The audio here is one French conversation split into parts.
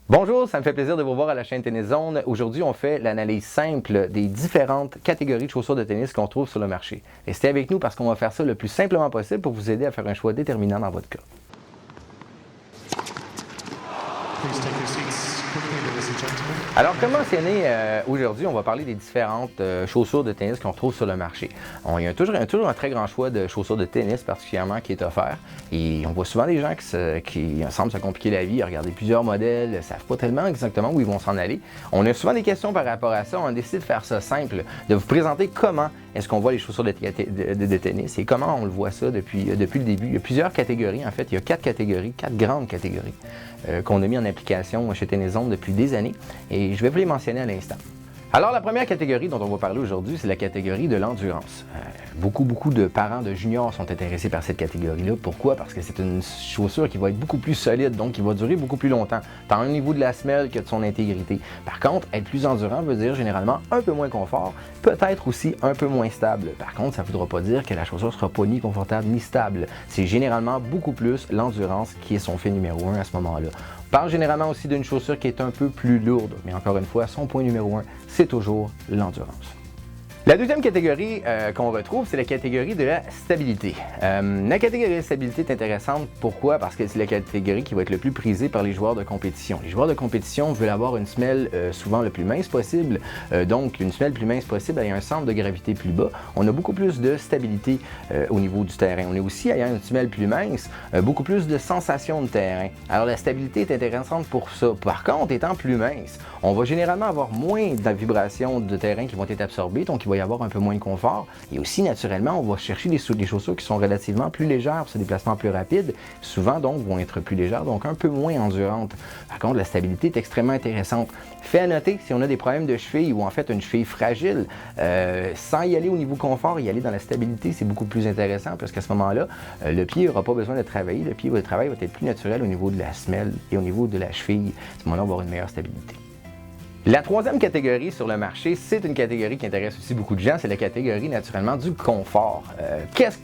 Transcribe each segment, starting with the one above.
Bonjour, ça me fait plaisir de vous voir à la chaîne Tennis Zone. Aujourd'hui, on fait l'analyse simple des différentes catégories de chaussures de tennis qu'on trouve sur le marché. Restez avec nous parce qu'on va faire ça le plus simplement possible pour vous aider à faire un choix déterminant dans votre cas. Alors, comme mentionné, aujourd'hui, on va parler des différentes chaussures de tennis qu'on retrouve sur le marché. Il y a toujours un très grand choix de chaussures de tennis particulièrement qui est offert. Et on voit souvent des gens qui semblent se compliquer la vie à regarder plusieurs modèles, ne savent pas tellement exactement où ils vont s'en aller. On a souvent des questions par rapport à ça. On a décidé de faire ça simple, de vous présenter comment est-ce qu'on voit les chaussures de tennis et comment on le voit ça depuis le début. Il y a plusieurs catégories, en fait. Il y a quatre grandes catégories qu'on a mis en application chez Tennis Zone depuis des années. Et je vais vous les mentionner à l'instant. Alors, la première catégorie dont on va parler aujourd'hui, c'est la catégorie de l'endurance. Beaucoup de parents de juniors sont intéressés par cette catégorie-là. Pourquoi? Parce que c'est une chaussure qui va être beaucoup plus solide, donc qui va durer beaucoup plus longtemps, tant au niveau de la semelle que de son intégrité. Par contre, être plus endurant veut dire généralement un peu moins confort, peut-être aussi un peu moins stable. Par contre, ça ne voudra pas dire que la chaussure ne sera pas ni confortable ni stable. C'est généralement beaucoup plus l'endurance qui est son fait numéro 1 à ce moment-là. On parle généralement aussi d'une chaussure qui est un peu plus lourde, mais encore une fois, son point numéro 1, c'est toujours l'endurance. La deuxième catégorie qu'on retrouve, c'est la catégorie de la stabilité. La catégorie de la stabilité est intéressante. Pourquoi? Parce que c'est la catégorie qui va être le plus prisée par les joueurs de compétition. Les joueurs de compétition veulent avoir une semelle souvent le plus mince possible. Donc, une semelle plus mince possible avec un centre de gravité plus bas. On a beaucoup plus de stabilité au niveau du terrain. On est aussi, ayant une semelle plus mince, beaucoup plus de sensation de terrain. Alors, la stabilité est intéressante pour ça. Par contre, étant plus mince, on va généralement avoir moins de vibrations de terrain qui vont être absorbées, donc il va y avoir un peu moins de confort. Et aussi, naturellement, on va chercher des chaussures qui sont relativement plus légères pour ce déplacement plus rapide. Souvent, donc, vont être plus légères, donc un peu moins endurantes. Par contre, la stabilité est extrêmement intéressante. Fait à noter, si on a des problèmes de cheville ou en fait une cheville fragile, sans y aller au niveau confort, y aller dans la stabilité, c'est beaucoup plus intéressant parce qu'à ce moment-là, le pied n'aura pas besoin de travailler. Le travail va être plus naturel au niveau de la semelle et au niveau de la cheville. À ce moment-là, on va avoir une meilleure stabilité. La troisième catégorie sur le marché, c'est une catégorie qui intéresse aussi beaucoup de gens, c'est la catégorie naturellement du confort.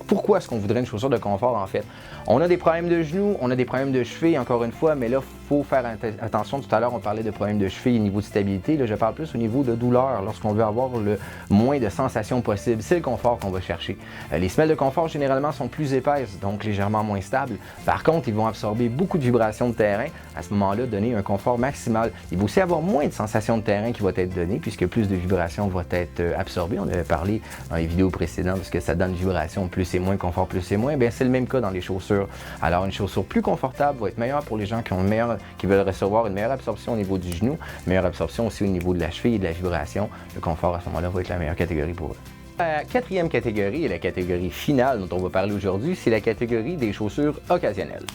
Pourquoi est-ce qu'on voudrait une chaussure de confort en fait? On a des problèmes de genoux, on a des problèmes de cheville encore une fois, mais là, il faut faire attention. Tout à l'heure, on parlait de problèmes de cheville au niveau de stabilité. Là, je parle plus au niveau de douleur, lorsqu'on veut avoir le moins de sensations possible. C'est le confort qu'on va chercher. Les semelles de confort, généralement, sont plus épaisses, donc légèrement moins stables. Par contre, ils vont absorber beaucoup de vibrations de terrain. À ce moment-là, donner un confort maximal. Il va aussi avoir moins de sensations de terrain qui va être donné puisque plus de vibrations vont être absorbées. On avait parlé dans les vidéos précédentes de ce que ça donne vibration, plus c'est moins, confort plus c'est moins. Bien, c'est le même cas dans les chaussures. Alors, une chaussure plus confortable va être meilleure pour les gens qui veulent recevoir une meilleure absorption au niveau du genou, meilleure absorption aussi au niveau de la cheville et de la vibration. Le confort à ce moment-là va être la meilleure catégorie pour eux. La quatrième catégorie et la catégorie finale dont on va parler aujourd'hui, c'est la catégorie des chaussures occasionnelles.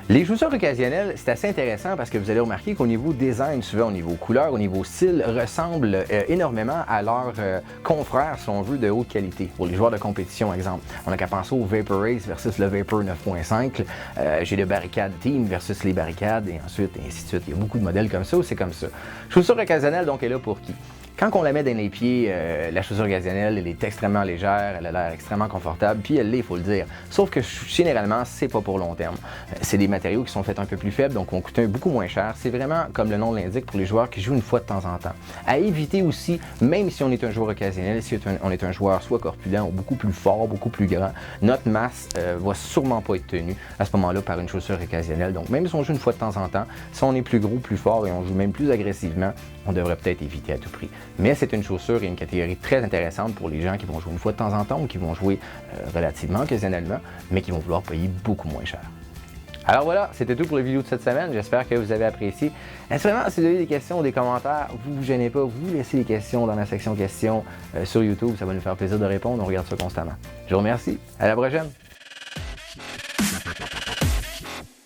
Les chaussures occasionnelles, c'est assez intéressant parce que vous allez remarquer qu'au niveau design, souvent au niveau couleur, au niveau style, ressemblent énormément à leurs confrères, si on veut, de haute qualité. Pour les joueurs de compétition, exemple, on n'a qu'à penser au Vapor Race versus le Vapor 9.5. J'ai le Barricade Team versus les Barricades et ensuite, et ainsi de suite. Il y a beaucoup de modèles comme ça ou c'est comme ça. Chaussure occasionnelle, donc, est là pour qui? Quand on la met dans les pieds, la chaussure occasionnelle, elle est extrêmement légère, elle a l'air extrêmement confortable, puis elle l'est, il faut le dire. Sauf que généralement, c'est pas pour long terme. C'est des matériaux qui sont faits un peu plus faibles, donc vont coûter beaucoup moins cher. C'est vraiment, comme le nom l'indique, pour les joueurs qui jouent une fois de temps en temps. À éviter aussi, même si on est un joueur occasionnel, si on est un joueur soit corpulent ou beaucoup plus fort, beaucoup plus grand, notre masse va sûrement pas être tenue à ce moment-là par une chaussure occasionnelle. Donc même si on joue une fois de temps en temps, si on est plus gros, plus fort et on joue même plus agressivement, on devrait peut-être éviter à tout prix. Mais c'est une chaussure et une catégorie très intéressante pour les gens qui vont jouer une fois de temps en temps ou qui vont jouer relativement occasionnellement, mais qui vont vouloir payer beaucoup moins cher. Alors voilà, c'était tout pour la vidéo de cette semaine. J'espère que vous avez apprécié. Naturellement, si vous avez des questions ou des commentaires, vous vous gênez pas, vous laissez les questions dans la section questions sur YouTube. Ça va nous faire plaisir de répondre. On regarde ça constamment. Je vous remercie. À la prochaine.